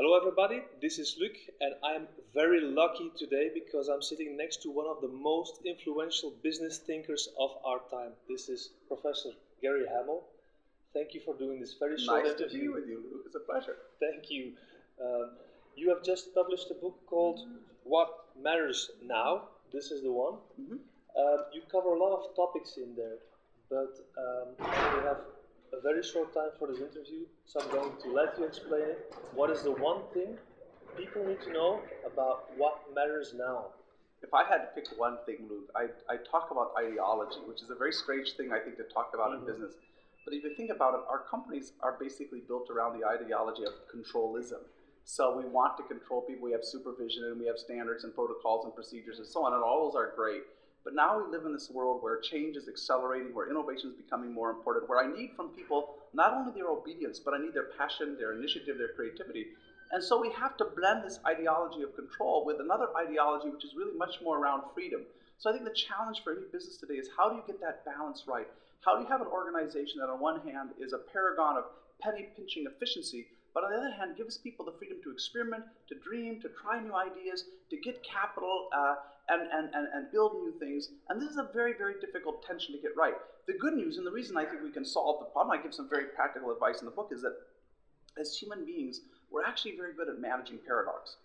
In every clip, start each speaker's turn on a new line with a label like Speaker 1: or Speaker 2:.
Speaker 1: Hello everybody, this is Luc and I'm very lucky today because I'm sitting next to one of the most influential business thinkers of our time. This is Professor Gary Hamel. Thank you for doing this very short interview.
Speaker 2: Nice to be with you, Luc. It's a pleasure.
Speaker 1: Thank you. You have just published a book called What Matters Now. This is the one. You cover a lot of topics in there, but we have a very short time for this interview, so I'm going to let you explain it. What is the one thing people need to know about what matters now?
Speaker 2: If I had to pick one thing, Luc, I talk about ideology, which is a very strange thing, I think, to talk about in business. But if you think about it, our companies are basically built around the ideology of controlism. So we want to control people, we have supervision, and we have standards and protocols and procedures and so on, and all those are great. But now we live in this world where change is accelerating, where innovation is becoming more important, where I need from people not only their obedience, but I need their passion, their initiative, their creativity. And so we have to blend this ideology of control with another ideology which is really much more around freedom. So I think the challenge for any business today is how do you get that balance right? How do you have an organization that on one hand is a paragon of penny pinching efficiency, but on the other hand gives people the freedom to experiment, to dream, to try new ideas, to get capital, and build new things. And this is a very, very difficult tension to get right. The good news, and the reason I think we can solve the problem, I give some very practical advice in the book, is that as human beings, we're actually very good at managing paradox.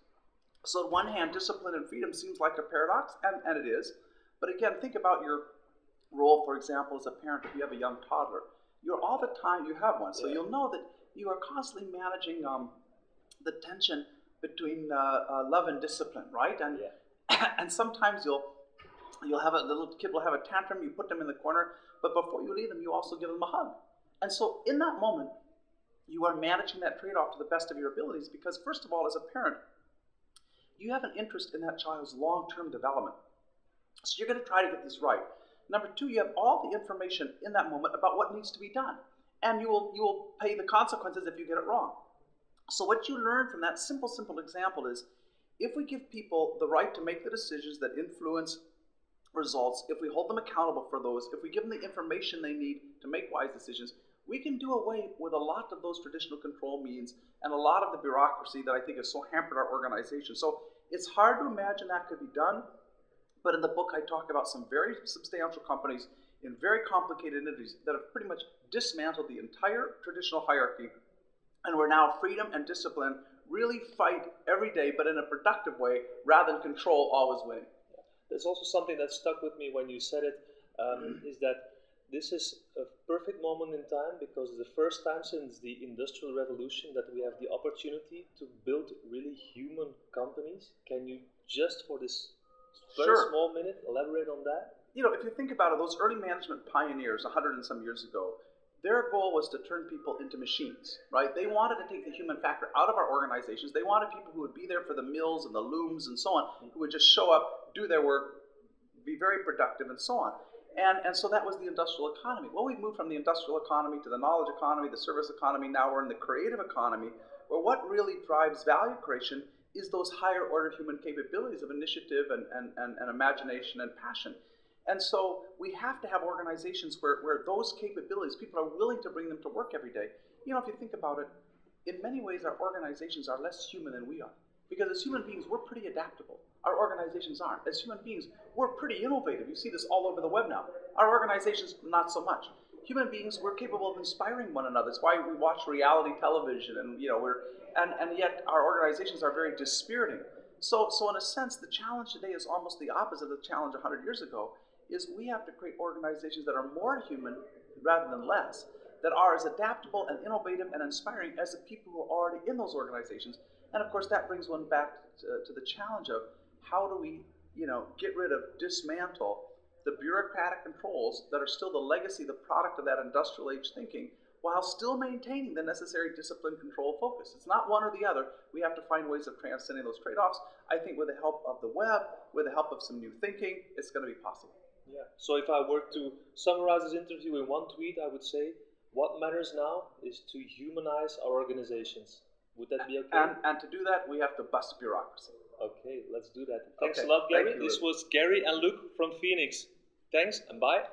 Speaker 2: So on one hand, discipline and freedom seems like a paradox, and it is. But again, think about your role, for example, as a parent. If you have a young toddler, you're all the time, you have one, so you'll know that you are constantly managing the tension between love and discipline, right? And and sometimes you'll have a little kid will have a tantrum, you put them in the corner, but before you leave them, you also give them a hug. And so in that moment, you are managing that trade-off to the best of your abilities because first of all, as a parent, you have an interest in that child's long-term development. So you're going to try to get this right. Number two, you have all the information in that moment about what needs to be done. And you will pay the consequences if you get it wrong. So what you learn from that simple example is if we give people the right to make the decisions that influence results, if we hold them accountable for those, if we give them the information they need to make wise decisions, we can do away with a lot of those traditional control means and a lot of the bureaucracy that I think has so hampered our organization. So it's hard to imagine that could be done, but in the book I talk about some very substantial companies in very complicated industries that have pretty much dismantled the entire traditional hierarchy, and where now freedom and discipline really fight every day, but in a productive way, rather than control always winning.
Speaker 1: There's also something that stuck with me when you said it, is that this is a perfect moment in time because it's the first time since the Industrial Revolution that we have the opportunity to build really human companies. Can you just for this very small minute elaborate on that?
Speaker 2: You know, if you think about it, those early management pioneers 100 and some years ago, their goal was to turn people into machines, right? They wanted to take the human factor out of our organizations. They wanted people who would be there for the mills and the looms and so on, who would just show up, do their work, be very productive and so on. And so that was the industrial economy. Well, we've moved from the industrial economy to the knowledge economy, the service economy. Now we're in the creative economy, where what really drives value creation is those higher order human capabilities of initiative and imagination and passion. And so we have to have organizations where those capabilities, people are willing to bring them to work every day. You know, if you think about it, in many ways our organizations are less human than we are. Because as human beings, we're pretty adaptable. Our organizations aren't. As human beings, we're pretty innovative. You see this all over the web now. Our organizations, not so much. Human beings, we're capable of inspiring one another. That's why we watch reality television, and you know, and yet our organizations are very dispiriting. So in a sense, the challenge today is almost the opposite of the challenge 100 years ago. Is we have to create organizations that are more human rather than less, that are as adaptable and innovative and inspiring as the people who are already in those organizations. And of course, that brings one back to the challenge of how do we, get rid of, dismantle the bureaucratic controls that are still the legacy, the product of that industrial age thinking, while still maintaining the necessary discipline, control, focus. It's not one or the other. We have to find ways of transcending those trade-offs. I think with the help of the web, with the help of some new thinking, it's going to be possible.
Speaker 1: Yeah. So if I were to summarize this interview in one tweet, I would say, what matters now is to humanize our organizations. Would that be okay?
Speaker 2: And to do that, we have to bust bureaucracy.
Speaker 1: Okay, let's do that. Thanks a lot, Gary. This was Gary and Luc from Phoenix. Thanks and bye.